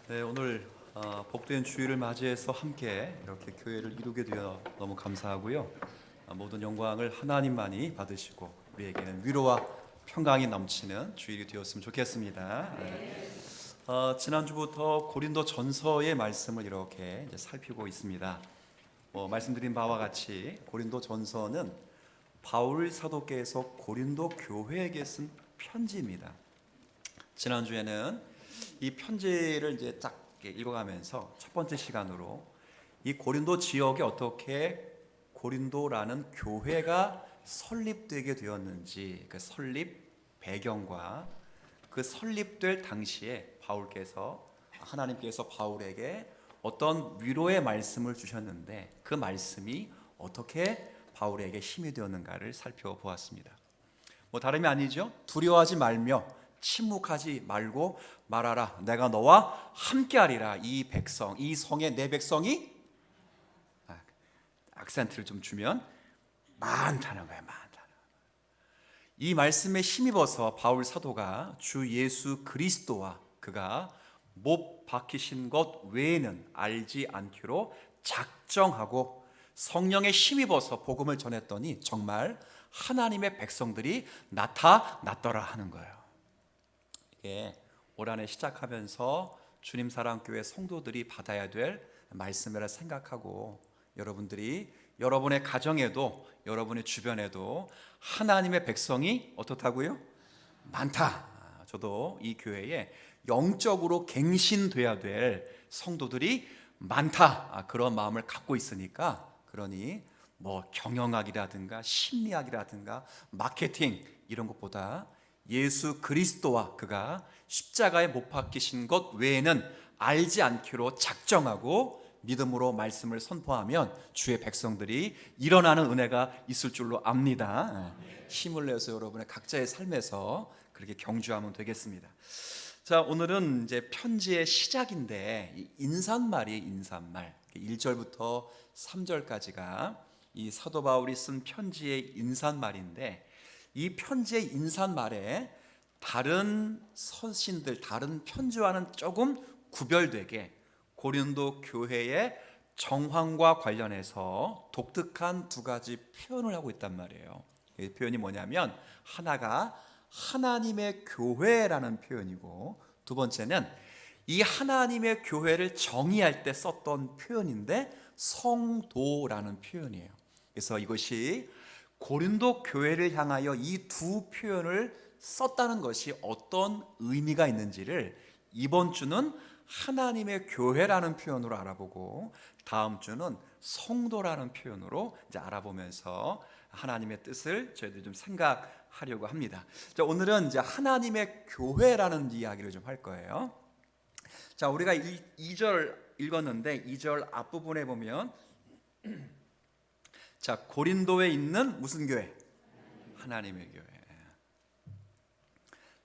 네, 오늘 복된 주일을 맞이해서 함께 이렇게 교회를 이루게 되어 너무 감사하고요. 모든 영광을 하나님만이 받으시고 우리에게는 위로와 평강이 넘치는 주일이 되었으면 좋겠습니다. 지난주부터 고린도 전서의 말씀을 이렇게 이제 살피고 있습니다. 말씀드린 바와 같이 고린도 전서는 바울 사도께서 고린도 교회에게 쓴 편지입니다. 지난주에는 이 편지를 이제 딱 읽어가면서 첫 번째 시간으로 이 고린도 지역에 어떻게 고린도라는 교회가 설립되게 되었는지, 그 설립 배경과 그 설립될 당시에 하나님께서 바울에게 어떤 위로의 말씀을 주셨는데 그 말씀이 어떻게 바울에게 힘이 되었는가를 살펴보았습니다. 다름이 아니죠. 두려워하지 말며 침묵하지 말고 말하라. 내가 너와 함께하리라. 이 백성, 이 성의 내 백성이 악센트를 좀 주면 많다는 거예요. 많다는. 이 말씀에 힘입어서 바울 사도가 주 예수 그리스도와 그가 못 박히신 것 외에는 알지 않기로 작정하고 성령에 힘입어서 복음을 전했더니 정말 하나님의 백성들이 나타났더라 하는 거예요. 이게 올 한해 시작하면서 주님 사랑교회 성도들이 받아야 될 말씀이라 생각하고 여러분들이 여러분의 가정에도 여러분의 주변에도 하나님의 백성이 어떻다고요? 많다. 저도 이 교회에 영적으로 갱신돼야 될 성도들이 많다. 그런 마음을 갖고 있으니까 그러니 경영학이라든가 심리학이라든가 마케팅 이런 것보다 예수 그리스도와 그가 십자가에 못 박히신 것 외에는 알지 않기로 작정하고 믿음으로 말씀을 선포하면 주의 백성들이 일어나는 은혜가 있을 줄로 압니다. 힘을 내서 여러분의 각자의 삶에서 그렇게 경주하면 되겠습니다. 자, 오늘은 이제 편지의 시작인데 인사말이에요. 인사말 1절부터 3절까지가 이 사도 바울이 쓴 편지의 인사말인데 이 편지의 인사말에 다른 서신들, 다른 편지와는 조금 구별되게 고린도 교회의 정황과 관련해서 독특한 두 가지 표현을 하고 있단 말이에요. 이 표현이 뭐냐면 하나가 하나님의 교회라는 표현이고 두 번째는 이 하나님의 교회를 정의할 때 썼던 표현인데 성도라는 표현이에요. 그래서 이것이 고린도 교회를 향하여 이 두 표현을 썼다는 것이 어떤 의미가 있는지를 이번 주는 하나님의 교회라는 표현으로 알아보고 다음 주는 성도라는 표현으로 이제 알아보면서 하나님의 뜻을 저희들이 좀 생각하려고 합니다. 자, 오늘은 이제 하나님의 교회라는 이야기를 좀 할 거예요. 자, 우리가 2절 읽었는데 2절 앞부분에 보면 자, 고린도에 있는 무슨 교회? 하나님의 교회.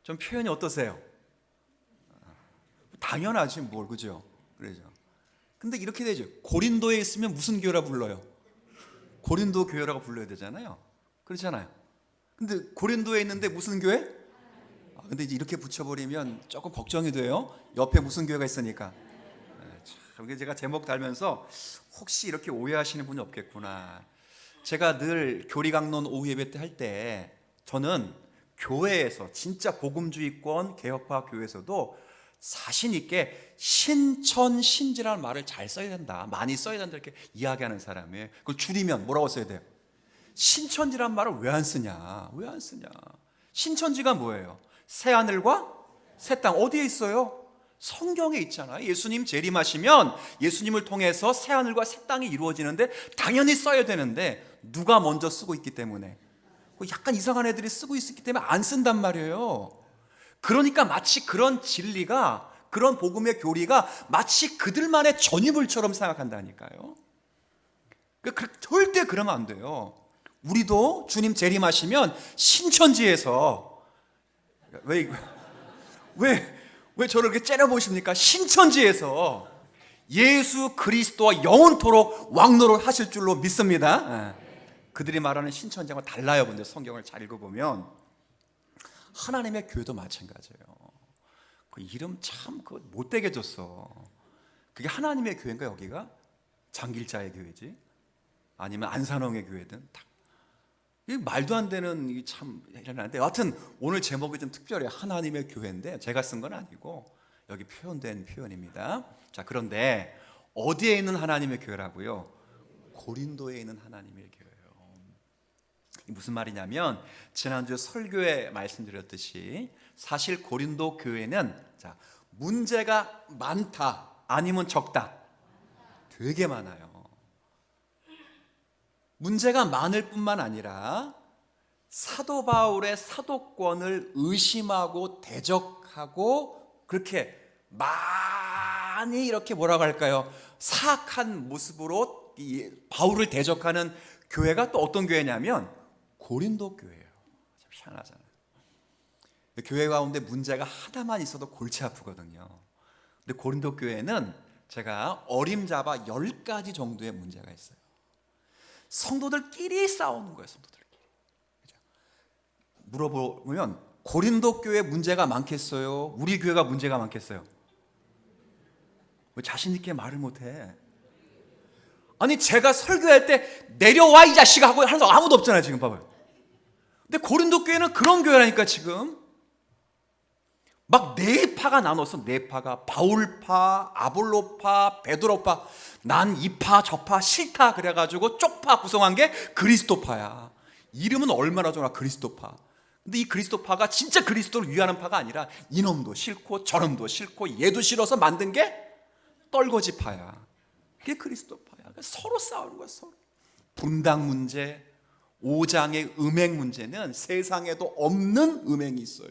좀 표현이 어떠세요? 당연하지 뭘, 그죠? 그러죠. 근데 이렇게 되죠. 고린도에 있으면 무슨 교회라 불러요? 고린도 교회라고 불러야 되잖아요. 그렇잖아요. 근데 고린도에 있는데 무슨 교회? 근데 이제 이렇게 붙여버리면 조금 걱정이 돼요. 옆에 무슨 교회가 있으니까. 이게 제가 제목 달면서 혹시 이렇게 오해하시는 분이 없겠구나. 제가 늘 교리강론 오후 예배 때 할 때 저는 교회에서 진짜 복음주의권 개혁파 교회에서도 자신 있게 신천신지라는 말을 잘 써야 된다, 많이 써야 된다 이렇게 이야기하는 사람이에요. 그걸 줄이면 뭐라고 써야 돼요? 신천지라는 말을 왜 안 쓰냐? 왜 안 쓰냐? 신천지가 뭐예요? 새 하늘과 새 땅. 어디에 있어요? 성경에 있잖아요. 예수님 재림하시면 예수님을 통해서 새 하늘과 새 땅이 이루어지는데 당연히 써야 되는데 누가 먼저 쓰고 있기 때문에 약간 이상한 애들이 쓰고 있기 때문에 안 쓴단 말이에요. 그러니까 마치 그런 진리가, 그런 복음의 교리가 마치 그들만의 전유물처럼 생각한다니까요. 절대 그러면 안 돼요. 우리도 주님 재림하시면 신천지에서 왜 저를 이렇게 째려보십니까? 신천지에서 예수 그리스도와 영원토록 왕노를 하실 줄로 믿습니다. 그들이 말하는 신천지와 달라요. 근데 성경을 잘 읽어보면 하나님의 교회도 마찬가지예요. 그 이름 참 못되게 줬어. 그게 하나님의 교회인가 여기가? 장길자의 교회지? 아니면 안산홍의 교회든 다. 이게 말도 안 되는 이게 참 이러는데 하여튼 오늘 제목이 좀 특별해요. 하나님의 교회인데 제가 쓴 건 아니고 여기 표현된 표현입니다. 자, 그런데 어디에 있는 하나님의 교회라고요? 고린도에 있는 하나님의 교회예요. 무슨 말이냐면 지난주 설교에 말씀드렸듯이 사실 고린도 교회는 자, 문제가 많다 아니면 적다? 되게 많아요. 문제가 많을 뿐만 아니라 사도 바울의 사도권을 의심하고 대적하고 그렇게 많이 이렇게 뭐라고 할까요? 사악한 모습으로 이 바울을 대적하는 교회가 또 어떤 교회냐면 고린도 교회예요. 참 희한하잖아요. 교회 가운데 문제가 하나만 있어도 골치 아프거든요. 근데 고린도 교회는 제가 어림잡아 10가지 정도의 문제가 있어요. 성도들끼리 싸우는 거예요. 성도들끼리. 물어보면 고린도 교회 문제가 많겠어요? 우리 교회가 문제가 많겠어요? 왜 자신 있게 말을 못해? 아니 제가 설교할 때 내려와 이 자식아 하고 하는 사람 아무도 없잖아요. 지금 봐봐요. 근데 고린도 교회는 그런 교회라니까 지금. 막 네 파가 나눠서 네 파가 바울파, 아볼로파, 베드로파. 난 이 파, 저 파 싫다 그래가지고 쪽파 구성한 게 그리스도파야. 이름은 얼마나 좋아 그리스도파. 근데 이 그리스도파가 진짜 그리스도를 위하는 파가 아니라 이놈도 싫고 저놈도 싫고 얘도 싫어서 만든 게 떨거지파야. 그게 그리스도파야. 그러니까 서로 싸우는 거야. 서로. 분당 문제, 5장의 음행 문제는 세상에도 없는 음행이 있어요.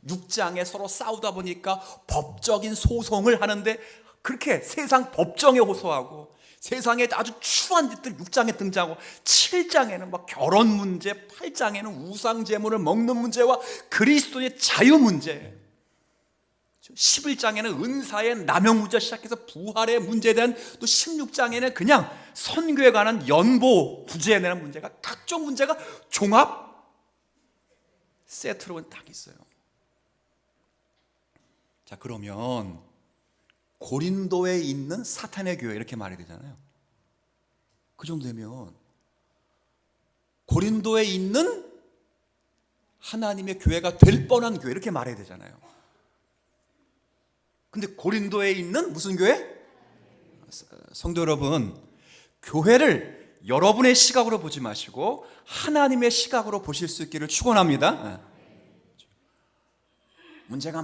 6장에 서로 싸우다 보니까 법적인 소송을 하는데 그렇게 세상 법정에 호소하고 세상에 아주 추한 짓들 6장에 등장하고 7장에는 막 결혼 문제, 8장에는 우상 제물을 먹는 문제와 그리스도의 자유 문제, 11장에는 은사의 남용 문제 시작해서 부활의 문제에 대한 또 16장에는 그냥 선교에 관한 연보 구제에 대한 문제가 각종 문제가 종합 세트로 딱 있어요. 자, 그러면 고린도에 있는 사탄의 교회 이렇게 말해야 되잖아요. 그 정도 되면 고린도에 있는 하나님의 교회가 될 뻔한 교회 이렇게 말해야 되잖아요. 근데 고린도에 있는 무슨 교회? 성도 여러분, 교회를 여러분의 시각으로 보지 마시고 하나님의 시각으로 보실 수 있기를 축원합니다. 문제가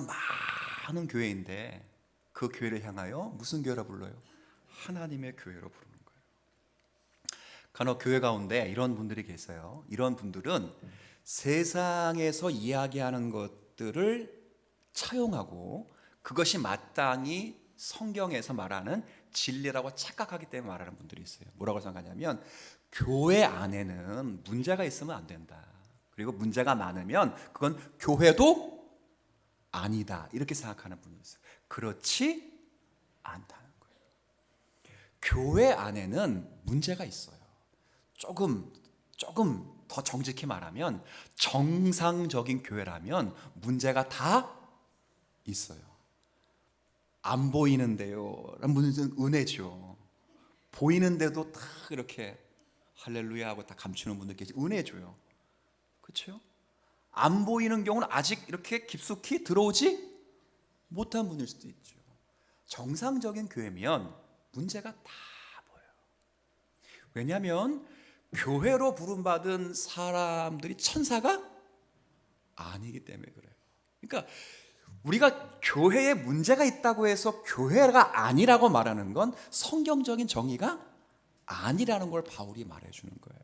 많은 교회인데 그 교회를 향하여 무슨 교회라 불러요? 하나님의 교회로 부르는 거예요. 간혹 교회 가운데 이런 분들이 계세요. 이런 분들은 세상에서 이야기하는 것들을 차용하고 그것이 마땅히 성경에서 말하는 진리라고 착각하기 때문에 말하는 분들이 있어요. 뭐라고 생각하냐면 교회 안에는 문제가 있으면 안 된다. 그리고 문제가 많으면 그건 교회도 아니다. 이렇게 생각하는 분이 있어요. 그렇지 않다는 거예요. 교회 안에는 문제가 있어요. 조금 더 정직히 말하면 정상적인 교회라면 문제가 다 있어요. 안 보이는데요 라는 분은 은혜죠. 보이는데도 다 이렇게 할렐루야 하고 다 감추는 분들 계시 은혜줘요. 그렇죠? 안 보이는 경우는 아직 이렇게 깊숙이 들어오지 못한 분일 수도 있죠. 정상적인 교회면 문제가 다 보여요. 왜냐하면 교회로 부름받은 사람들이 천사가 아니기 때문에 그래요. 그러니까 우리가 교회에 문제가 있다고 해서 교회가 아니라고 말하는 건 성경적인 정의가 아니라는 걸 바울이 말해주는 거예요.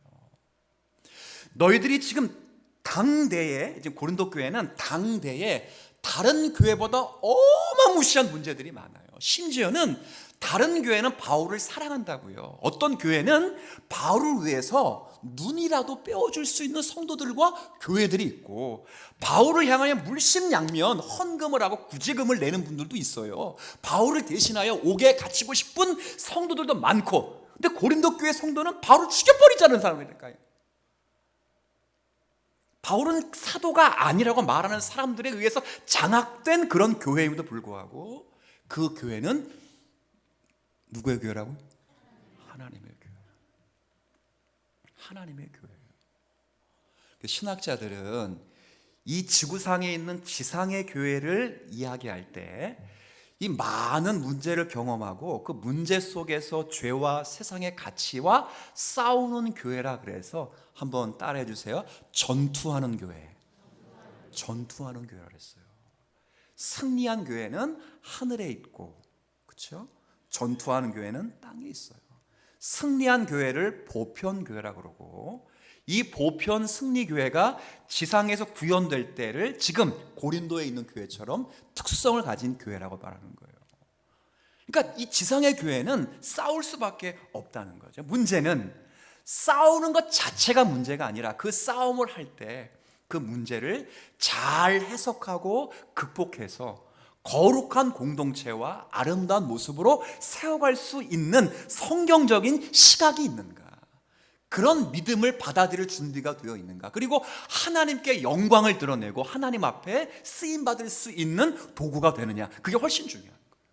너희들이 지금 당대에, 지금 고린도 교회는 당대에 다른 교회보다 어마무시한 문제들이 많아요. 심지어는 다른 교회는 바울을 사랑한다고요. 어떤 교회는 바울을 위해서 눈이라도 빼어줄 수 있는 성도들과 교회들이 있고, 바울을 향하여 물심양면 헌금을 하고 구제금을 내는 분들도 있어요. 바울을 대신하여 옥에 갇히고 싶은 성도들도 많고, 근데 고린도 교회 성도는 바울을 죽여버리자는 사람이니까요. 바울은 사도가 아니라고 말하는 사람들에 의해서 장악된 그런 교회임에도 불구하고 그 교회는 누구의 교회라고? 하나님의 교회. 하나님의 교회예요. 신학자들은 이 지구상에 있는 지상의 교회를 이야기할 때 이 많은 문제를 경험하고 그 문제 속에서 죄와 세상의 가치와 싸우는 교회라 그래서 한번 따라해 주세요. 전투하는 교회. 전투하는 교회라 그랬어요. 승리한 교회는 하늘에 있고, 그렇죠? 전투하는 교회는 땅에 있어요. 승리한 교회를 보편 교회라 그러고, 이 보편 승리 교회가 지상에서 구현될 때를 지금 고린도에 있는 교회처럼 특수성을 가진 교회라고 말하는 거예요. 그러니까 이 지상의 교회는 싸울 수밖에 없다는 거죠. 문제는 싸우는 것 자체가 문제가 아니라 그 싸움을 할 때 그 문제를 잘 해석하고 극복해서 거룩한 공동체와 아름다운 모습으로 세워갈 수 있는 성경적인 시각이 있는가, 그런 믿음을 받아들일 준비가 되어 있는가, 그리고 하나님께 영광을 드러내고 하나님 앞에 쓰임받을 수 있는 도구가 되느냐, 그게 훨씬 중요한 거예요.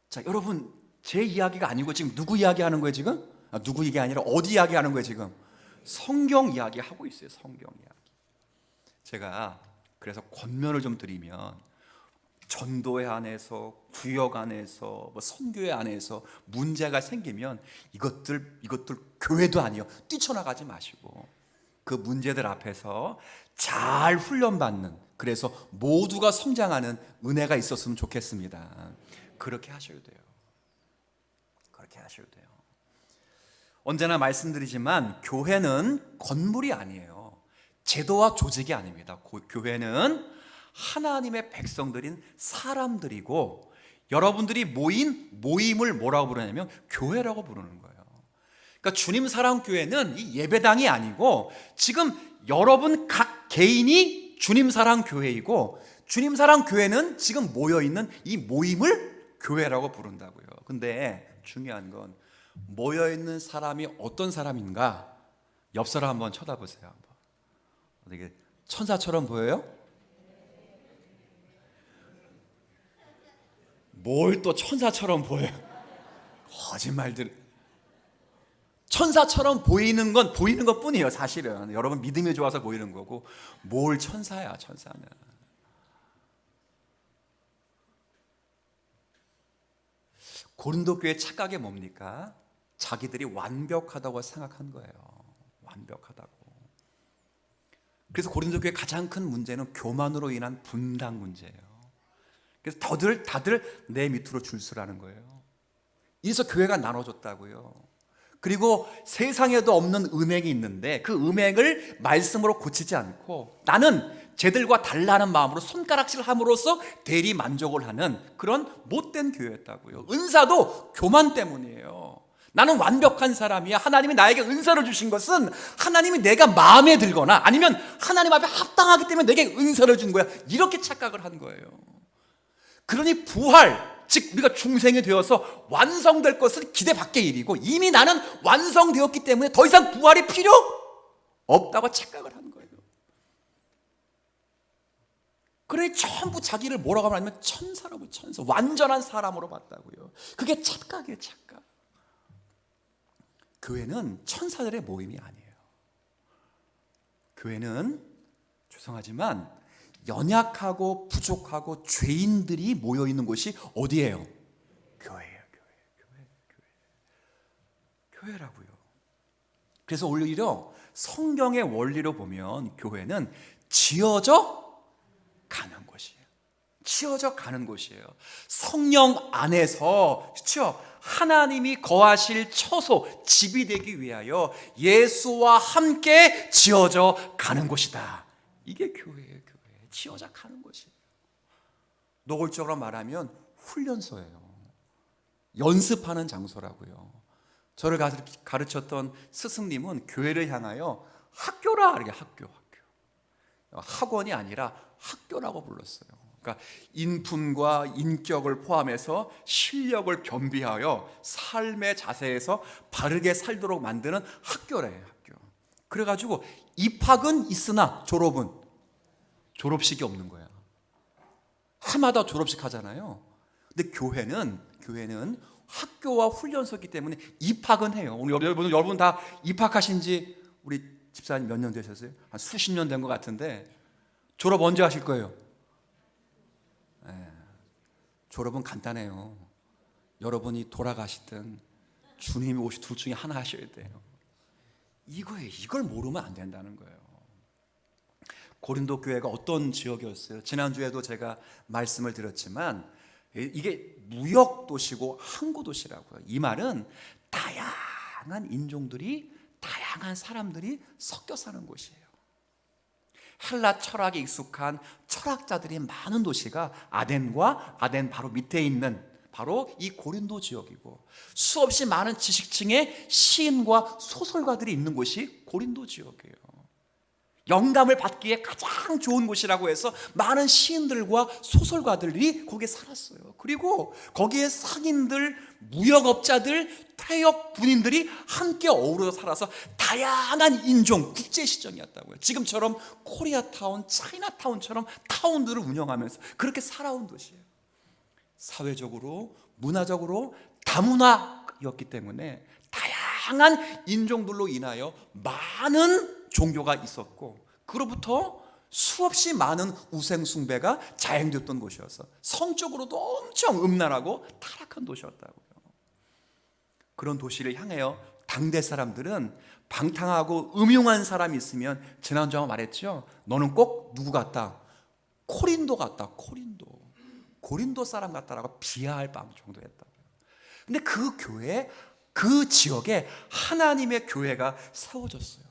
자, 여러분, 제 이야기가 아니고 지금 누구 이야기하는 거예요 지금? 누구 얘기 아니라 어디 이야기하는 거예요 지금? 성경 이야기 하고 있어요. 성경 이야기. 제가 그래서 권면을 좀 드리면, 전도회 안에서, 구역 안에서, 선교회 안에서 문제가 생기면 이것들 교회도 아니요, 뛰쳐나가지 마시고 그 문제들 앞에서 잘 훈련받는, 그래서 모두가 성장하는 은혜가 있었으면 좋겠습니다. 그렇게 하셔야 돼요. 그렇게 하셔야 돼요. 언제나 말씀드리지만 교회는 건물이 아니에요. 제도와 조직이 아닙니다. 교회는 하나님의 백성들인 사람들이고, 여러분들이 모인 모임을 뭐라고 부르냐면 교회라고 부르는 거예요. 그러니까 주님 사랑 교회는 이 예배당이 아니고 지금 여러분 각 개인이 주님 사랑 교회이고, 주님 사랑 교회는 지금 모여 있는 이 모임을 교회라고 부른다고요. 근데 중요한 건 모여 있는 사람이 어떤 사람인가? 옆 사람 한번 쳐다보세요. 한번. 어떻게 천사처럼 보여요? 뭘 또 천사처럼 보여요? 거짓말들. 천사처럼 보이는 건 보이는 것뿐이에요. 사실은 여러분 믿음이 좋아서 보이는 거고, 뭘 천사야, 천사는. 고린도 교회 착각이 뭡니까? 자기들이 완벽하다고 생각한 거예요. 완벽하다고. 그래서 고린도 교회 가장 큰 문제는 교만으로 인한 분당 문제예요. 그래서 다들 내 밑으로 줄 서라는 거예요. 이래서 교회가 나눠졌다고요. 그리고 세상에도 없는 음행이 있는데 그 음행을 말씀으로 고치지 않고 나는 쟤들과 달라는 마음으로 손가락질 함으로써 대리 만족을 하는 그런 못된 교회였다고요. 은사도 교만 때문이에요. 나는 완벽한 사람이야. 하나님이 나에게 은사를 주신 것은 하나님이 내가 마음에 들거나 아니면 하나님 앞에 합당하기 때문에 내게 은사를 준 거야. 이렇게 착각을 한 거예요. 그러니 부활, 즉 우리가 중생이 되어서 완성될 것은 기대 밖의 일이고, 이미 나는 완성되었기 때문에 더 이상 부활이 필요 없다고 착각을 한 거예요. 그러니 전부 자기를 뭐라고 하냐면 천사라고, 천사, 완전한 사람으로 봤다고요. 그게 착각이에요, 착각. 교회는 천사들의 모임이 아니에요. 교회는 죄송하지만 연약하고 부족하고 죄인들이 모여 있는 곳이 어디예요? 교회예요. 교회라고요. 그래서 오히려 성경의 원리로 보면 교회는 지어져 가는 곳이에요. 지어져 가는 곳이에요. 성령 안에서, 그렇죠? 하나님이 거하실 처소, 집이 되기 위하여 예수와 함께 지어져 가는 곳이다. 이게 교회예요. 교회. 지어져 가는 곳이에요. 노골적으로 말하면 훈련소예요. 연습하는 장소라고요. 저를 가르쳤던 스승님은 교회를 향하여 학교라 그래요. 학교. 학원이 아니라 학교라고 불렀어요. 그러니까 인품과 인격을 포함해서 실력을 겸비하여 삶의 자세에서 바르게 살도록 만드는 학교래요. 학교. 그래가지고 입학은 있으나 졸업식이 없는 거야. 해마다 졸업식 하잖아요. 근데 교회는 학교와 훈련소이기 때문에 입학은 해요. 오늘 여러분 다 입학하신 지 우리 집사님 몇 년 되셨어요? 한 수십 년 된 것 같은데 졸업 언제 하실 거예요? 졸업은 간단해요. 여러분이 돌아가시든 주님이 오시 둘 중에 하나 하셔야 돼요. 이걸 모르면 안 된다는 거예요. 고린도 교회가 어떤 지역이었어요? 지난주에도 제가 말씀을 드렸지만 이게 무역 도시고 항구 도시라고요. 이 말은 다양한 인종들이, 다양한 사람들이 섞여 사는 곳이에요. 헬라 철학에 익숙한 철학자들이 많은 도시가 아덴과 아덴 바로 밑에 있는 바로 이 고린도 지역이고, 수없이 많은 지식층의 시인과 소설가들이 있는 곳이 고린도 지역이에요. 영감을 받기에 가장 좋은 곳이라고 해서 많은 시인들과 소설가들이 거기에 살았어요. 그리고 거기에 상인들, 무역업자들, 퇴역 군인들이 함께 어우러 살아서 다양한 인종, 국제시장이었다고요. 지금처럼 코리아타운, 차이나타운처럼 타운들을 운영하면서 그렇게 살아온 도시예요. 사회적으로, 문화적으로 다문화였기 때문에 다양한 인종들로 인하여 많은 종교가 있었고, 그로부터 수없이 많은 우상숭배가 자행됐던 곳이어서 성적으로도 엄청 음란하고 타락한 도시였다고요. 그런 도시를 향하여 당대 사람들은 방탕하고 음흉한 사람이 있으면, 지난주에 말했죠, 너는 꼭 누구 같다? 코린도 같다. 고린도 사람 같다라고 비하할 정도였다고요. 근데 그 교회, 그 지역에 하나님의 교회가 세워졌어요.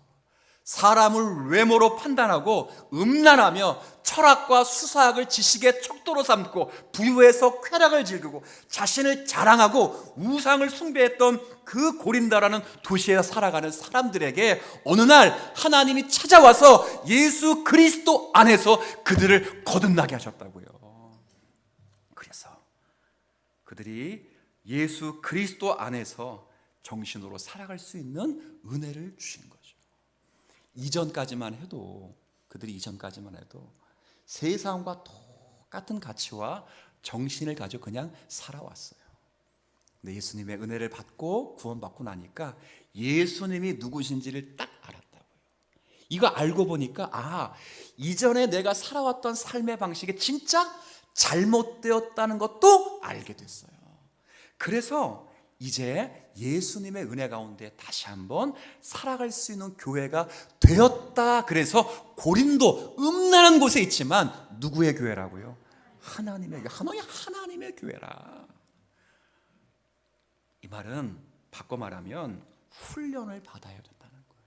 사람을 외모로 판단하고 음란하며 철학과 수사학을 지식의 척도로 삼고 부유해서 쾌락을 즐기고 자신을 자랑하고 우상을 숭배했던 그 고린도라는 도시에 살아가는 사람들에게 어느 날 하나님이 찾아와서 예수 그리스도 안에서 그들을 거듭나게 하셨다고요. 그래서 그들이 예수 그리스도 안에서 정신으로 살아갈 수 있는 은혜를 주신 거죠. 그들이 이전까지만 해도 세상과 똑같은 가치와 정신을 가지고 그냥 살아왔어요. 근데 예수님의 은혜를 받고 구원받고 나니까 예수님이 누구신지를 딱 알았다고요. 이거 알고 보니까 이전에 내가 살아왔던 삶의 방식이 진짜 잘못되었다는 것도 알게 됐어요. 그래서 이제 예수님의 은혜 가운데 다시 한번 살아갈 수 있는 교회가 되었다. 그래서 고린도 음란한 곳에 있지만 누구의 교회라고요? 하나님의 교회라. 이 말은 바꿔 말하면 훈련을 받아야 된다는 거예요.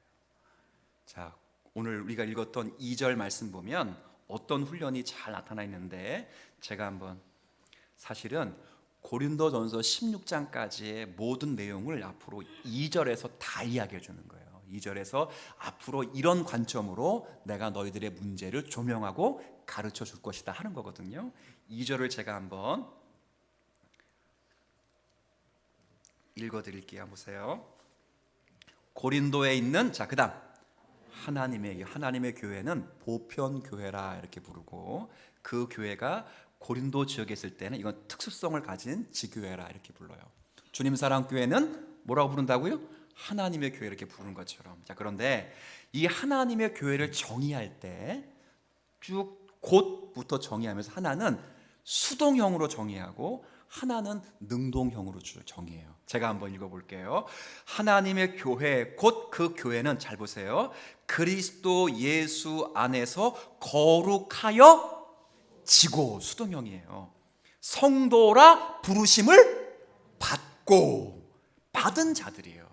자, 오늘 우리가 읽었던 2절 말씀 보면 어떤 훈련이 잘 나타나 있는데, 제가 한번 사실은 고린도전서 16장까지의 모든 내용을 앞으로 2절에서 다 이야기해 주는 거예요. 2절에서 앞으로 이런 관점으로 내가 너희들의 문제를 조명하고 가르쳐 줄 것이다 하는 거거든요. 2절을 제가 한번 읽어 드릴게요. 보세요. 고린도에 있는, 그다음 하나님의 교회는 보편 교회라 이렇게 부르고, 그 교회가 고린도 지역에 있을 때는 이건 특수성을 가진 지교회라 이렇게 불러요. 주님 사랑 교회는 뭐라고 부른다고요? 하나님의 교회 이렇게 부르는 것처럼. 자, 그런데 이 하나님의 교회를 정의할 때 쭉 곧부터 정의하면서 하나는 수동형으로 정의하고 하나는 능동형으로 정의해요. 제가 한번 읽어볼게요. 하나님의 교회, 곧 그 교회는, 잘 보세요, 그리스도 예수 안에서 거룩하여 지고, 수동형이에요. 성도라 부르심을 받은 자들이에요.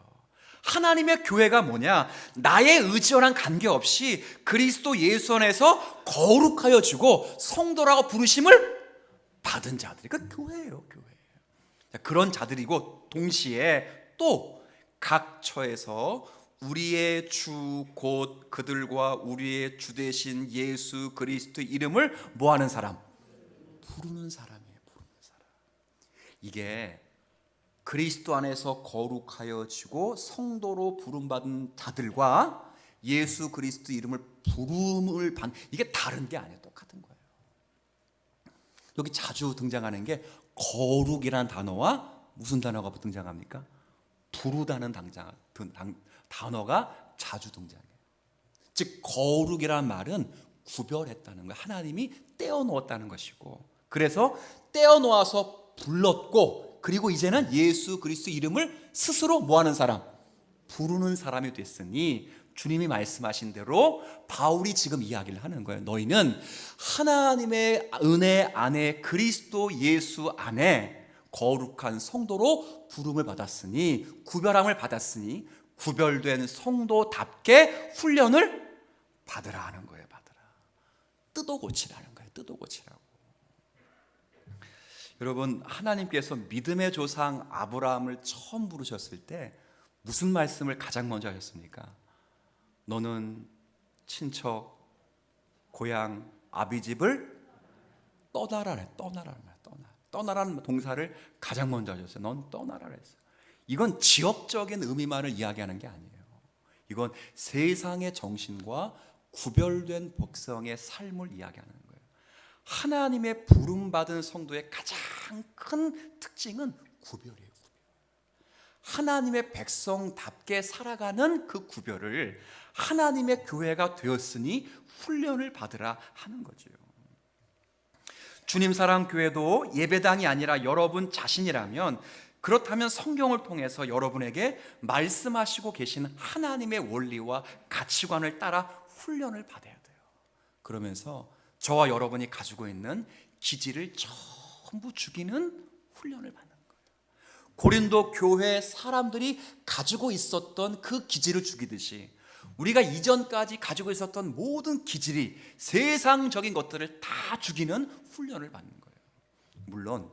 하나님의 교회가 뭐냐? 나의 의지와는 관계없이 그리스도 예수 안에서 거룩하여지고 성도라고 부르심을 받은 자들이 그 교회예요. 교회. 그런 자들이고, 동시에 또 각 처에서 우리의 주 곧 그들과 우리의 주 되신 예수 그리스도의 이름을 뭐하는 사람? 부르는 사람이에요. 부르는 사람. 이게 그리스도 안에서 거룩하여지고 성도로 부름받은 자들과 예수 그리스도 이름을 부름을 받는, 이게 다른 게 아니에요. 똑같은 거예요. 여기 자주 등장하는 게 거룩이라는 단어와 무슨 단어가 등장합니까? 부르다는 단어가 자주 등장해요. 즉 거룩이라는 말은 구별했다는 거예요. 하나님이 떼어놓았다는 것이고, 그래서 떼어놓아서 불렀고, 그리고 이제는 예수 그리스도 이름을 스스로 뭐하는 사람? 부르는 사람이 됐으니, 주님이 말씀하신 대로 바울이 지금 이야기를 하는 거예요. 너희는 하나님의 은혜 안에 그리스도 예수 안에 거룩한 성도로 부름을 받았으니, 구별함을 받았으니 구별된 성도답게 훈련을 받으라 하는 거예요. 받으라. 뜯어 고치라는 거예요. 뜯어 고치라고. 여러분, 하나님께서 믿음의 조상 아브라함을 처음 부르셨을 때 무슨 말씀을 가장 먼저 하셨습니까? 너는 친척, 고향, 아비 집을 떠나라. 떠나라는 동사를 가장 먼저 하셨어요. 넌 떠나라 했어요. 이건 지역적인 의미만을 이야기하는 게 아니에요. 이건 세상의 정신과 구별된 백성의 삶을 이야기하는 거예요. 하나님의 부름받은 성도의 가장 큰 특징은 구별이에요. 하나님의 백성답게 살아가는 그 구별을 하나님의 교회가 되었으니 훈련을 받으라 하는 거죠. 주님 사랑 교회도 예배당이 아니라 여러분 자신이라면, 그렇다면 성경을 통해서 여러분에게 말씀하시고 계신 하나님의 원리와 가치관을 따라 훈련을 받아야 돼요. 그러면서 저와 여러분이 가지고 있는 기질을 전부 죽이는 훈련을 받는 거예요. 고린도 교회 사람들이 가지고 있었던 그 기질을 죽이듯이 우리가 이전까지 가지고 있었던 모든 기질이, 세상적인 것들을 다 죽이는 훈련을 받는 거예요. 물론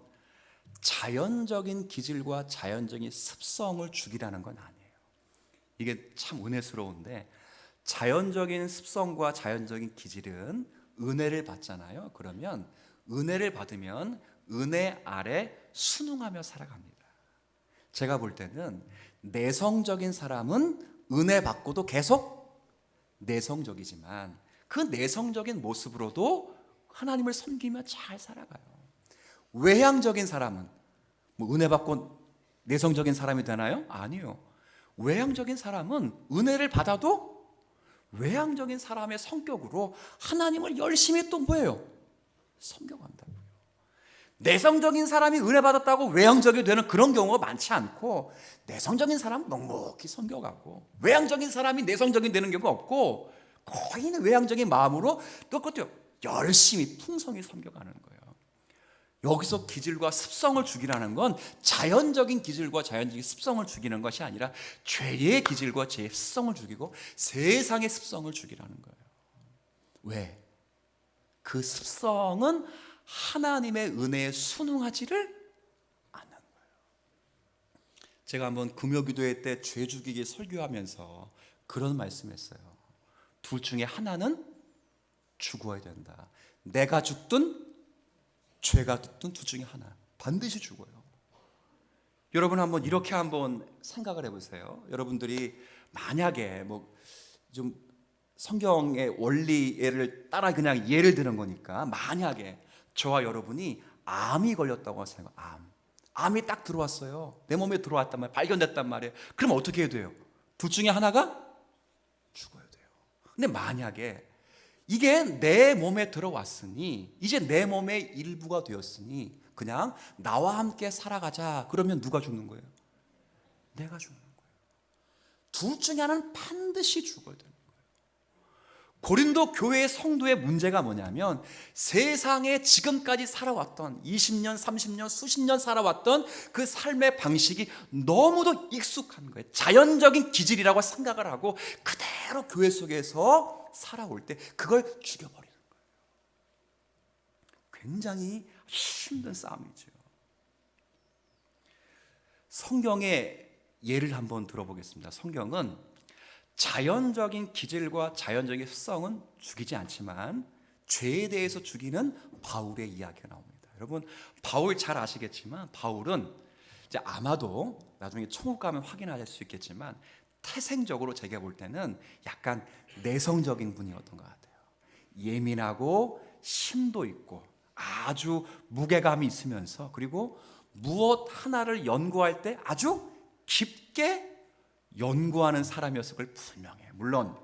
자연적인 기질과 자연적인 습성을 죽이라는 건 아니에요. 이게 참 은혜스러운데, 자연적인 습성과 자연적인 기질은 은혜를 받잖아요. 그러면 은혜를 받으면 은혜 아래 순응하며 살아갑니다. 제가 볼 때는 내성적인 사람은 은혜 받고도 계속 내성적이지만 그 내성적인 모습으로도 하나님을 섬기며 잘 살아가요. 외향적인 사람은 뭐 은혜 받고 내성적인 사람이 되나요? 아니요. 외향적인 사람은 은혜를 받아도 외향적인 사람의 성격으로 하나님을 열심히 또 뭐예요? 섬겨간다고요. 내성적인 사람이 은혜 받았다고 외향적이 되는 그런 경우가 많지 않고, 내성적인 사람은 넉넉히 섬겨가고, 외향적인 사람이 내성적이 되는 경우가 없고, 거의 외향적인 마음으로 또 그것도 열심히 풍성히 섬겨가는 거예요. 여기서 기질과 습성을 죽이라는 건 자연적인 기질과 자연적인 습성을 죽이는 것이 아니라 죄의 기질과 죄의 습성을 죽이고 세상의 습성을 죽이라는 거예요. 왜? 그 습성은 하나님의 은혜에 순응하지를 않는 거예요. 제가 한번 금요기도회 때 죄 죽이기 설교하면서 그런 말씀했어요. 둘 중에 하나는 죽어야 된다. 내가 죽든 죄가 죽든 둘 중에 하나, 반드시 죽어요. 여러분 한번 이렇게 한번 생각을 해보세요. 여러분들이 만약에 좀 성경의 원리를 따라 그냥 예를 드는 거니까, 만약에 저와 여러분이 암이 걸렸다고 생각해요. 암이 딱 들어왔어요. 내 몸에 들어왔단 말이에요. 발견됐단 말이에요. 그럼 어떻게 해야 돼요? 둘 중에 하나가 죽어야 돼요. 근데 만약에 이게 내 몸에 들어왔으니, 이제 내 몸의 일부가 되었으니 그냥 나와 함께 살아가자. 그러면 누가 죽는 거예요? 내가 죽는 거예요. 둘 중에 하나는 반드시 죽어야 되는 거예요. 고린도 교회의 성도의 문제가 뭐냐면, 세상에 지금까지 살아왔던 20년, 30년, 수십 년 살아왔던 그 삶의 방식이 너무도 익숙한 거예요. 자연적인 기질이라고 생각을 하고 그대로 교회 속에서 살아올 때 그걸 죽여버리는 거예요. 굉장히 힘든 싸움이죠. 성경의 예를 한번 들어보겠습니다. 성경은 자연적인 기질과 자연적인 습성은 죽이지 않지만 죄에 대해서 죽이는 바울의 이야기가 나옵니다. 여러분, 바울 잘 아시겠지만 바울은 이제 아마도 나중에 천국 가면 확인하실 수 있겠지만 태생적으로 제가 볼 때는 약간 내성적인 분이었던 것 같아요. 예민하고 심도 있고 아주 무게감이 있으면서, 그리고 무엇 하나를 연구할 때 아주 깊게 연구하는 사람이었을 걸 분명해요. 물론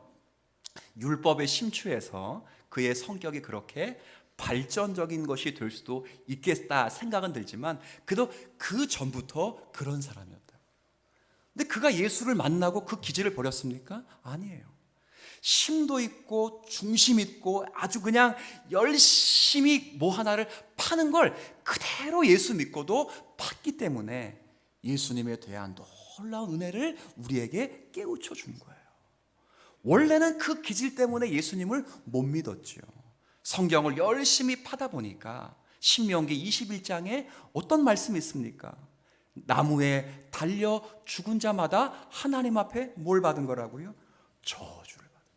율법에 심취해서 그의 성격이 그렇게 발전적인 것이 될 수도 있겠다 생각은 들지만, 그래도 그 전부터 그런 사람이었다. 근데 그가 예수를 만나고 그 기질을 버렸습니까? 아니에요. 심도 있고 중심 있고 아주 그냥 열심히 뭐 하나를 파는 걸 그대로 예수 믿고도 팠기 때문에 예수님에 대한 놀라운 은혜를 우리에게 깨우쳐 준 거예요. 원래는 그 기질 때문에 예수님을 못 믿었죠. 성경을 열심히 파다 보니까 신명기 21장에 어떤 말씀이 있습니까? 나무에 달려 죽은 자마다 하나님 앞에 뭘 받은 거라고요? 저주를 받은.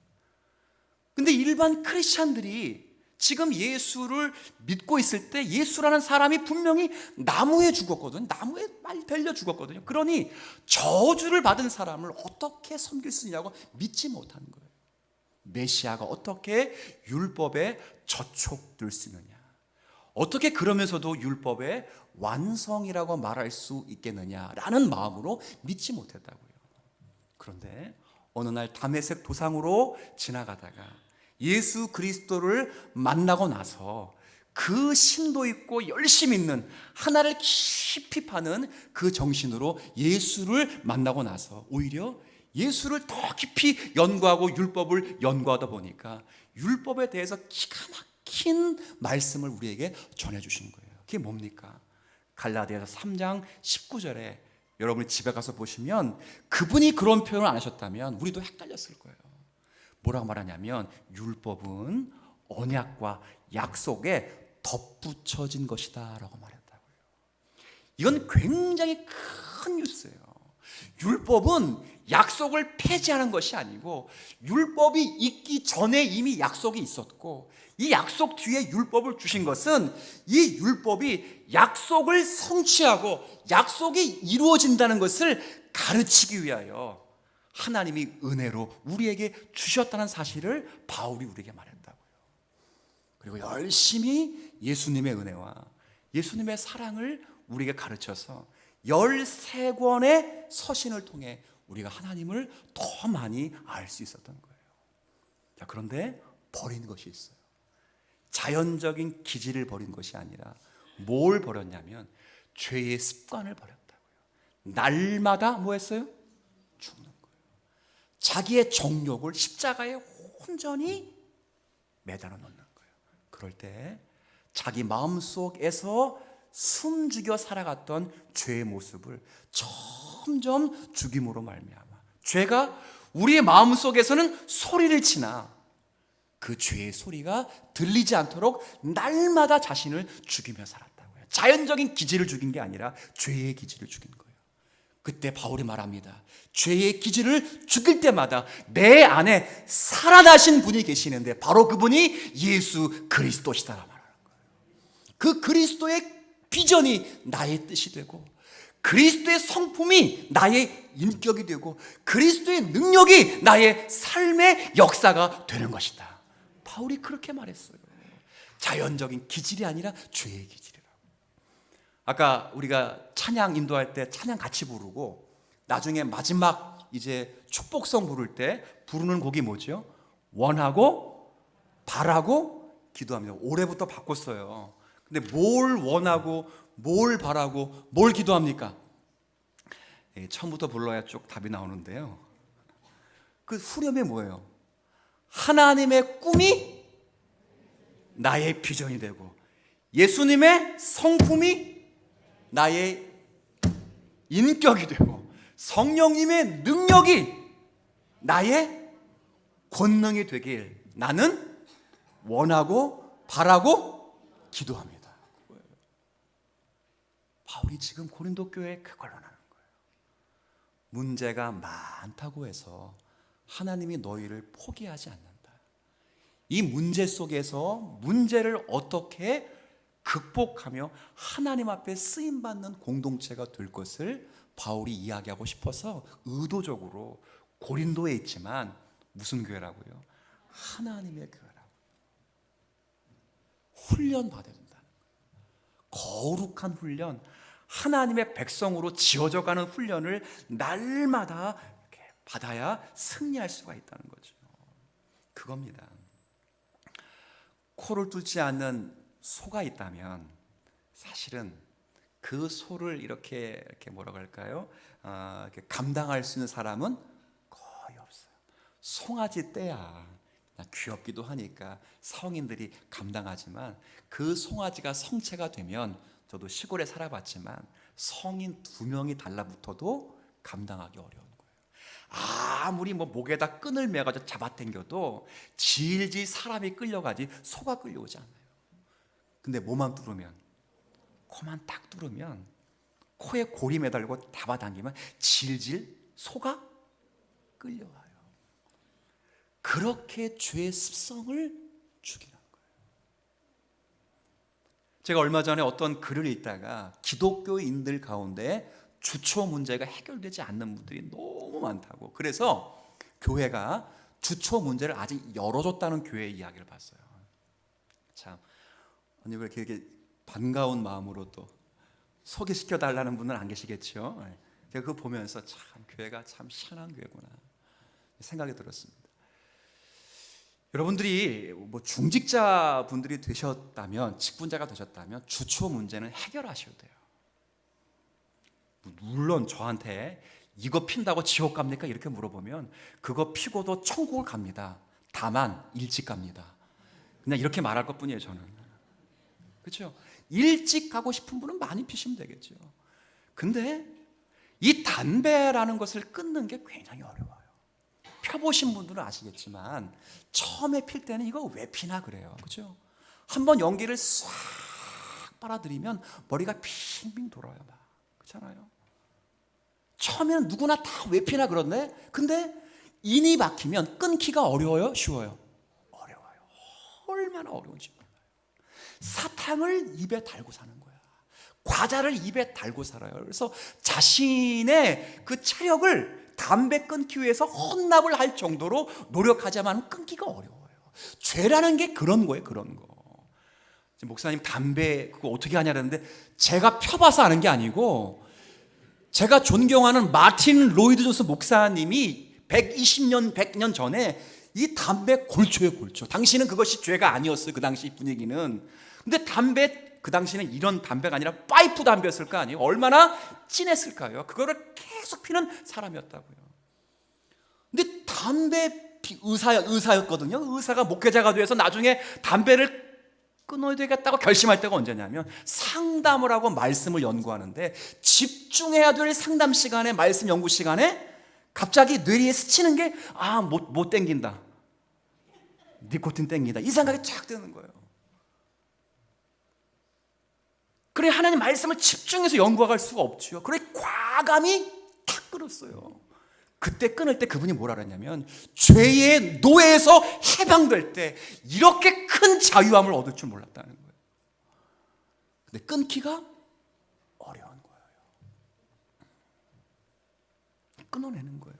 근데 일반 크리스찬들이 지금 예수를 믿고 있을 때 예수라는 사람이 분명히 나무에 죽었거든요. 나무에 빨리 달려 죽었거든요. 그러니 저주를 받은 사람을 어떻게 섬길 수 있냐고 믿지 못하는 거예요. 메시아가 어떻게 율법에 저촉될 수 있느냐, 어떻게 그러면서도 율법의 완성이라고 말할 수 있겠느냐라는 마음으로 믿지 못했다고요. 그런데 어느 날 다메섹 도상으로 지나가다가 예수 그리스도를 만나고 나서 그 심도 있고 열심 있는 하나를 깊이 파는 그 정신으로 예수를 만나고 나서 오히려 예수를 더 깊이 연구하고 율법을 연구하다 보니까 율법에 대해서 기가 막힌 말씀을 우리에게 전해주신 거예요. 그게 뭡니까? 갈라디아서 3장 19절에 여러분이 집에 가서 보시면 그분이 그런 표현을 안 하셨다면 우리도 헷갈렸을 거예요. 뭐라고 말하냐면 율법은 언약과 약속에 덧붙여진 것이다 라고 말했다고요. 이건 굉장히 큰 뉴스예요. 율법은 약속을 폐지하는 것이 아니고 율법이 있기 전에 이미 약속이 있었고, 이 약속 뒤에 율법을 주신 것은 이 율법이 약속을 성취하고 약속이 이루어진다는 것을 가르치기 위하여 하나님이 은혜로 우리에게 주셨다는 사실을 바울이 우리에게 말했다고요. 그리고 열심히 예수님의 은혜와 예수님의 사랑을 우리에게 가르쳐서 13권의 서신을 통해 우리가 하나님을 더 많이 알 수 있었던 거예요. 자, 그런데 버린 것이 있어요. 자연적인 기질을 버린 것이 아니라 뭘 버렸냐면 죄의 습관을 버렸다고요. 날마다 뭐 했어요? 죽는 거예요. 자기의 정욕을 십자가에 온전히 매달아 놓는 거예요. 그럴 때 자기 마음속에서 숨죽여 살아갔던 죄의 모습을 점점 죽임으로 말미암아 죄가 우리의 마음속에서는 소리를 치나 그 죄의 소리가 들리지 않도록 날마다 자신을 죽이며 살았다고요. 자연적인 기질을 죽인 게 아니라 죄의 기질을 죽인 거예요. 그때 바울이 말합니다. 죄의 기질을 죽일 때마다 내 안에 살아나신 분이 계시는데 바로 그분이 예수 그리스도시다라 말하는 거예요. 그 그리스도의 비전이 나의 뜻이 되고 그리스도의 성품이 나의 인격이 되고 그리스도의 능력이 나의 삶의 역사가 되는 것이다. 바울이 그렇게 말했어요. 자연적인 기질이 아니라 죄의 기질이라고. 아까 우리가 찬양 인도할 때 찬양 같이 부르고 나중에 마지막 이제 축복성 부를 때 부르는 곡이 뭐죠? 원하고 바라고 기도합니다. 올해부터 바꿨어요. 근데 뭘 원하고 뭘 바라고 뭘 기도합니까? 처음부터 불러야 쭉 답이 나오는데요. 그 후렴이 뭐예요? 하나님의 꿈이 나의 비전이 되고 예수님의 성품이 나의 인격이 되고 성령님의 능력이 나의 권능이 되길 나는 원하고 바라고 기도합니다. 바울이 지금 고린도 교회에 그걸 원하는 거예요. 문제가 많다고 해서 하나님이 너희를 포기하지 않는다. 이 문제 속에서 문제를 어떻게 극복하며 하나님 앞에 쓰임받는 공동체가 될 것을 바울이 이야기하고 싶어서 의도적으로 고린도에 있지만 무슨 교회라고요? 하나님의 교회라고. 훈련 받아야 된다는 거예요. 거룩한 훈련, 하나님의 백성으로 지어져 가는 훈련을 날마다 이렇게 받아야 승리할 수가 있다는 거죠. 그겁니다. 코를 뚫지 않는 소가 있다면 사실은 그 소를 이렇게 뭐라고 할까요? 이렇게 감당할 수 있는 사람은 거의 없어요. 송아지 떼야 귀엽기도 하니까 성인들이 감당하지만 그 송아지가 성체가 되면, 저도 시골에 살아봤지만 성인 2명이 달라붙어도 감당하기 어려운 거예요. 아무리 목에다 끈을 매가지고 잡아당겨도 질질 사람이 끌려가지 소가 끌려오지 않아요. 근데 뭐만 뚫으면, 코만 딱 뚫으면, 코에 고리 매달고 잡아당기면 질질 소가 끌려와요. 그렇게 죄의 습성을 죽이는 거예요. 제가 얼마 전에 어떤 글을 읽다가 기독교인들 가운데 주초 문제가 해결되지 않는 분들이 너무 많다고, 그래서 교회가 주초 문제를 아직 열어줬다는 교회 이야기를 봤어요. 참, 언니 왜 이렇게 반가운 마음으로 또 소개시켜 달라는 분은 안 계시겠죠? 제가 그거 보면서 참 교회가 참 희한한 교회구나 생각이 들었습니다. 여러분들이 중직자 분들이 되셨다면, 직분자가 되셨다면 주초 문제는 해결하셔야 돼요. 물론 저한테 이거 핀다고 지옥 갑니까? 이렇게 물어보면 그거 피고도 천국을 갑니다. 다만 일찍 갑니다. 그냥 이렇게 말할 것뿐이에요, 저는. 그렇죠? 일찍 가고 싶은 분은 많이 피시면 되겠죠. 근데 이 담배라는 것을 끊는 게 굉장히 어려워요. 펴보신 분들은 아시겠지만 처음에 필 때는 이거 왜 피나 그래요. 그렇죠? 한번 연기를 싹 빨아들이면 머리가 빙빙 돌아요. 막. 그렇잖아요. 처음에는 누구나 다 왜 피나 그런데, 근데 인이 박히면 끊기가 어려워요? 쉬워요? 어려워요. 얼마나 어려운지 몰라요. 사탕을 입에 달고 사는 거야. 과자를 입에 달고 살아요. 그래서 자신의 그 체력을 담배 끊기 위해서 헌납을 할 정도로 노력하자만 끊기가 어려워요. 죄라는 게 그런 거예요, 그런 거. 목사님 담배 그거 어떻게 하냐는데, 제가 펴봐서 아는 게 아니고, 제가 존경하는 마틴 로이드 존스 목사님이 120년, 100년 전에 이 담배 골초예요, 골초. 당시는 그것이 죄가 아니었어요, 그 당시 분위기는. 근데 담배, 그 당시는 이런 담배가 아니라 파이프 담배였을 거 아니에요. 얼마나 진했을까요? 그거를 계속 피는 사람이었다고요. 근데 담배 의사였거든요. 의사가 목회자가 돼서 나중에 담배를 끊어야 되겠다고 결심할 때가 언제냐면, 상담을 하고 말씀을 연구하는데 집중해야 될 상담 시간에, 말씀 연구 시간에 갑자기 뇌리에 스치는 게 못 땡긴다, 니코틴 땡긴다, 이 생각이 쫙 드는 거예요. 그래 하나님 말씀을 집중해서 연구할 수가 없죠. 그래 과감히 탁 끊었어요. 그때 끊을 때 그분이 뭐라 그랬냐면, 죄의 노예에서 해방될 때 이렇게 큰 자유함을 얻을 줄 몰랐다는 거예요. 근데 끊기가 어려운 거예요. 끊어내는 거예요.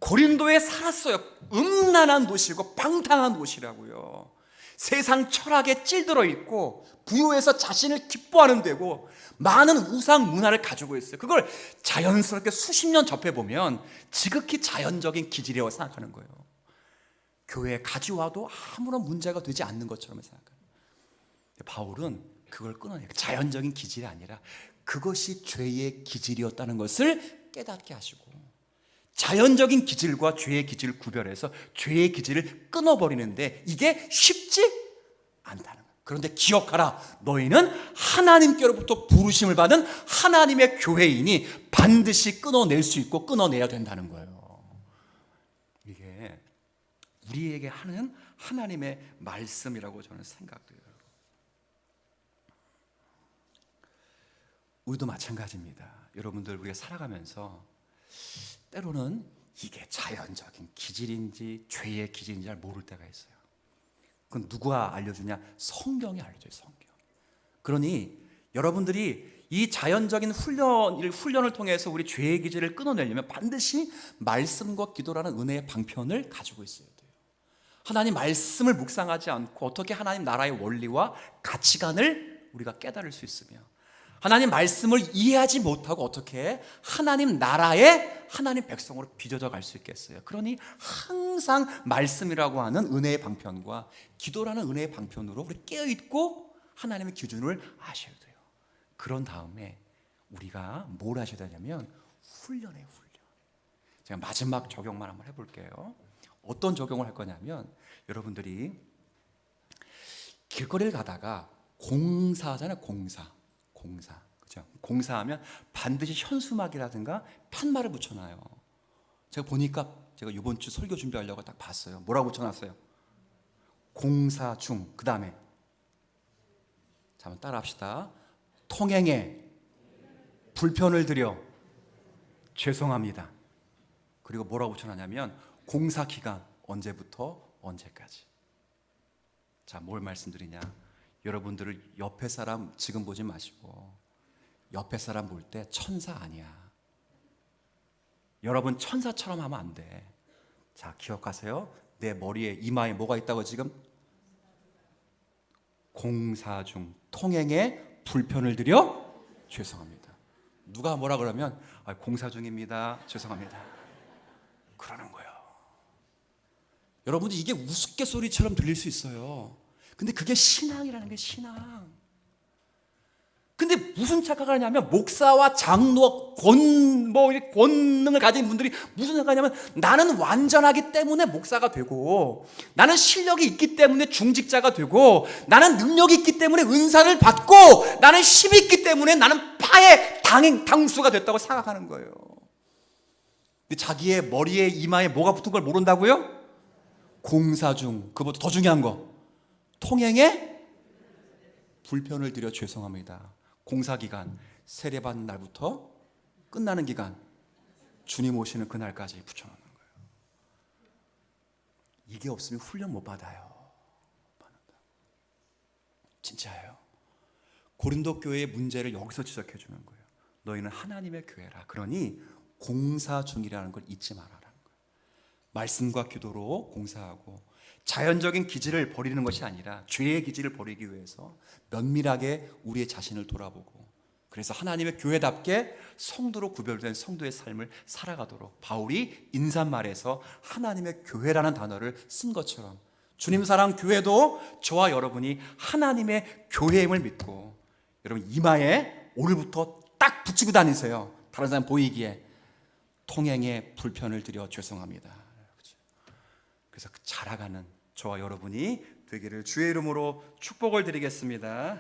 고린도에 살았어요. 음란한 도시고 방탕한 도시라고요. 세상 철학에 찔들어 있고 부유해서 자신을 기뻐하는 데고 많은 우상 문화를 가지고 있어요. 그걸 자연스럽게 수십 년 접해보면 지극히 자연적인 기질이라고 생각하는 거예요. 교회에 가져와도 아무런 문제가 되지 않는 것처럼 생각해요. 바울은 그걸 끊어내요. 자연적인 기질이 아니라 그것이 죄의 기질이었다는 것을 깨닫게 하시고, 자연적인 기질과 죄의 기질을 구별해서 죄의 기질을 끊어버리는데 이게 쉽지 않다는 거예요. 그런데 기억하라, 너희는 하나님께로부터 부르심을 받은 하나님의 교회이니 반드시 끊어낼 수 있고 끊어내야 된다는 거예요. 이게 우리에게 하는 하나님의 말씀이라고 저는 생각돼요. 우리도 마찬가지입니다. 여러분들, 우리가 살아가면서 때로는 이게 자연적인 기질인지 죄의 기질인지 잘 모를 때가 있어요. 그건 누가 알려주냐? 성경이 알려줘요, 성경. 그러니 여러분들이 이 자연적인 훈련을 통해서 우리 죄의 기질을 끊어내려면 반드시 말씀과 기도라는 은혜의 방편을 가지고 있어야 돼요. 하나님 말씀을 묵상하지 않고 어떻게 하나님 나라의 원리와 가치관을 우리가 깨달을 수 있으며, 하나님 말씀을 이해하지 못하고 어떻게 하나님 나라의 하나님 백성으로 빚어져 갈 수 있겠어요. 그러니 항상 말씀이라고 하는 은혜의 방편과 기도라는 은혜의 방편으로 우리 깨어있고 하나님의 기준을 아셔야 돼요. 그런 다음에 우리가 뭘 하셔야 되냐면 훈련해요. 훈련. 제가 마지막 적용만 한번 해볼게요. 어떤 적용을 할 거냐면, 여러분들이 길거리를 가다가 공사하잖아요. 공사. 그죠? 공사하면 반드시 현수막이라든가 편말을 붙여놔요. 제가 보니까 제가 이번 주 설교 준비하려고 딱 봤어요. 뭐라고 붙여놨어요? 공사 중. 그 다음에 자, 한번 따라 합시다. 통행에 불편을 드려 죄송합니다. 그리고 뭐라고 붙여놨냐면 공사 기간 언제부터 언제까지. 자, 뭘 말씀드리냐, 여러분들을 옆에 사람 지금 보지 마시고 옆에 사람 볼 때 천사 아니야. 여러분 천사처럼 하면 안 돼. 자, 기억하세요. 내 머리에 이마에 뭐가 있다고 지금? 공사 중 통행에 불편을 드려 죄송합니다. 누가 뭐라 그러면 공사 중입니다. 죄송합니다. 그러는 거예요. 여러분들 이게 우스갯소리처럼 들릴 수 있어요. 근데 그게 신앙이라는 게 신앙. 근데 무슨 착각을 하냐면 목사와 장로 권능을 가진 분들이 무슨 생각하냐면 나는 완전하기 때문에 목사가 되고, 나는 실력이 있기 때문에 중직자가 되고, 나는 능력이 있기 때문에 은사를 받고, 나는 힘이 있기 때문에 나는 파의 당수가 됐다고 생각하는 거예요. 근데 자기의 머리에 이마에 뭐가 붙은 걸 모른다고요? 공사 중. 그것보다 더 중요한 거, 통행에 불편을 드려 죄송합니다. 공사 기간 세례받는 날부터 끝나는 기간 주님 오시는 그날까지 붙여놓는 거예요. 이게 없으면 훈련 못 받아요. 진짜예요. 고린도 교회의 문제를 여기서 지적해 주는 거예요. 너희는 하나님의 교회라. 그러니 공사 중이라는 걸 잊지 말아라는 거예요. 말씀과 기도로 공사하고 자연적인 기질을 버리는 것이 아니라 죄의 기질을 버리기 위해서 면밀하게 우리의 자신을 돌아보고, 그래서 하나님의 교회답게 성도로 구별된 성도의 삶을 살아가도록 바울이 인사말에서 하나님의 교회라는 단어를 쓴 것처럼 주님 사랑 교회도 저와 여러분이 하나님의 교회임을 믿고, 여러분 이마에 오늘부터 딱 붙이고 다니세요. 다른 사람 보이기에. 통행에 불편을 드려 죄송합니다. 그래서 자라가는 저와 여러분이 되기를 주의 이름으로 축복을 드리겠습니다.